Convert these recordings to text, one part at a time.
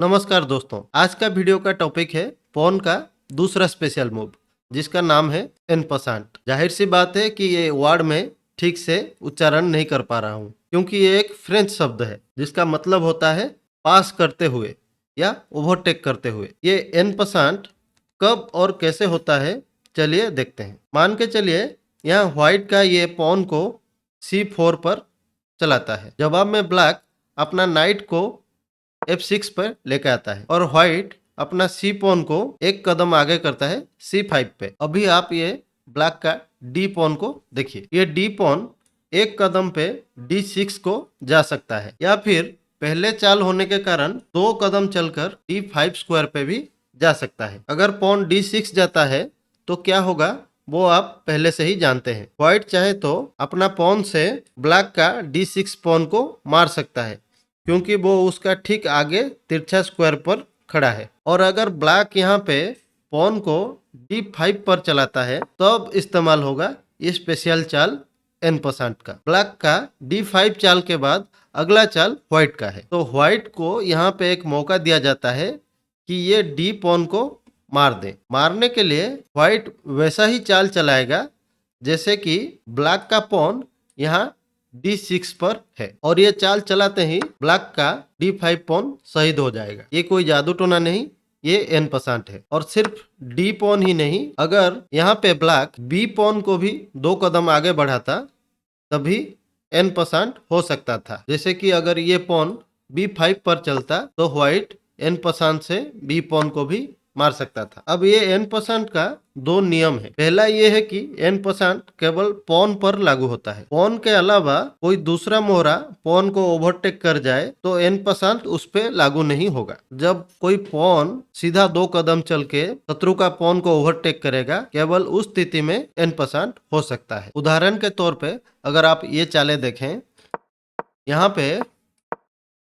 नमस्कार दोस्तों, आज का वीडियो का टॉपिक है पॉन का दूसरा स्पेशल मूव जिसका नाम है एन पसांट। जाहिर सी बात है कि ये वर्ड में ठीक से उच्चारण नहीं कर पा रहा हूँ क्योंकि ये एक फ्रेंच शब्द है जिसका मतलब होता है पास करते हुए या ओवरटेक करते हुए। ये एन पसांट कब और कैसे होता है चलिए देखते हैं। मान के चलिए यहाँ व्हाइट का ये पॉन को C4 पर चलाता है। जवाब में ब्लैक अपना नाइट को F6 पर लेकर आता है और व्हाइट अपना सी पॉन को एक कदम आगे करता है C5 पे। अभी आप ये ब्लैक का डी पॉन को देखिए, ये डी पॉन एक कदम पे D6 को जा सकता है या फिर पहले चाल होने के कारण 2 कदम चलकर D5 स्क्वायर पे भी जा सकता है। अगर पॉन D6 जाता है तो क्या होगा वो आप पहले से ही जानते हैं। व्हाइट चाहे तो अपना पॉन से ब्लैक का D6 पॉन को मार सकता है क्योंकि वो उसका ठीक आगे तिरछा स्क्वायर पर खड़ा है। और अगर ब्लैक यहाँ पे पॉन को D5 पर चलाता है तब इस्तेमाल होगा ये स्पेशल चाल एन पसांट का। ब्लैक का D5 चाल के बाद अगला चाल व्हाइट का है, तो व्हाइट को यहाँ पे एक मौका दिया जाता है कि ये डी पॉन को मार दे। मारने के लिए व्हाइट वैसा ही चाल चलाएगा जैसे कि ब्लैक का पॉन यहाँ D6 पर है और ये चाल चलाते ही ब्लैक का D5 पॉन शहीद हो जाएगा। ये कोई जादू टोना नहीं, ये एन पसांट है। और सिर्फ डी पॉन ही नहीं, अगर यहाँ पे ब्लैक बी पॉन को भी 2 कदम आगे बढ़ाता तभी एन पसांट हो सकता था। जैसे कि अगर ये पॉन B5 पर चलता तो व्हाइट एन पसांट से बी पॉन को भी मार सकता था। अब ये एन पसांट का 2 नियम है। पहला ये है कि एन पसांट केवल पॉन पर लागू होता है। पॉन के अलावा कोई दूसरा मोहरा पॉन को ओवरटेक कर जाए तो एन पसांट उस पे लागू नहीं होगा। जब कोई पॉन सीधा 2 कदम चल के शत्रु का पॉन को ओवरटेक करेगा, केवल उस स्थिति में एन पसांट हो सकता है। उदाहरण के तौर पे अगर आप ये चालें देखें, यहाँ पे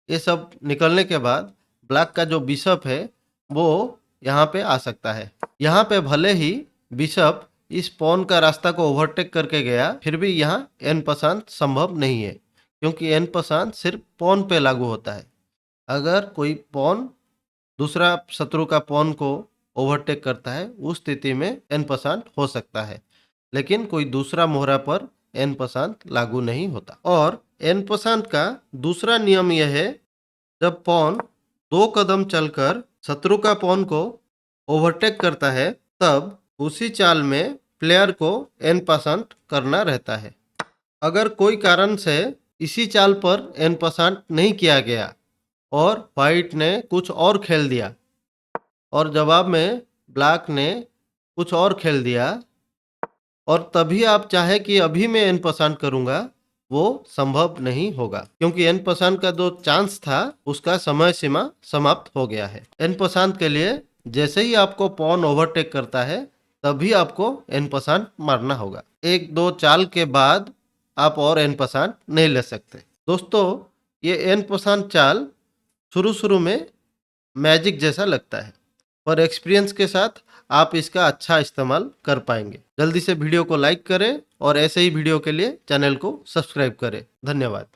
ये सब निकलने के बाद ब्लैक का जो बिशप है वो यहाँ पे आ सकता है। यहाँ पे भले ही बिशप इस पॉन का रास्ता को ओवरटेक करके गया, फिर भी यहाँ एन पसांट संभव नहीं है क्योंकि एन पसांट सिर्फ पॉन पे लागू होता है। अगर कोई पॉन दूसरा शत्रु का पॉन को ओवरटेक करता है उस स्थिति में एन पसांट हो सकता है, लेकिन कोई दूसरा मोहरा पर एन पसांट लागू नहीं होता। और एन पसांट का दूसरा नियम यह है, जब पॉन 2 कदम चलकर शत्रु का पॉन को ओवरटेक करता है तब उसी चाल में प्लेयर को एन पसांट करना रहता है। अगर कोई कारण से इसी चाल पर एन पसांट नहीं किया गया और व्हाइट ने कुछ और खेल दिया और जवाब में ब्लैक ने कुछ और खेल दिया और तभी आप चाहे कि अभी मैं एन पसांट करूंगा, वो संभव नहीं होगा क्योंकि एन पसांट का जो चांस था उसका समय सीमा समाप्त हो गया है। एन पसांट के लिए जैसे ही आपको पॉन ओवरटेक करता है तभी आपको एन पसांट मारना होगा। 1-2 चाल के बाद आप और एन पसांट नहीं ले सकते। दोस्तों, ये एन पसांट चाल शुरू में मैजिक जैसा लगता है, पर एक्सपीरियंस के साथ आप इसका अच्छा इस्तेमाल कर पाएंगे। जल्दी से वीडियो को लाइक करें और ऐसे ही वीडियो के लिए चैनल को सब्सक्राइब करें। धन्यवाद।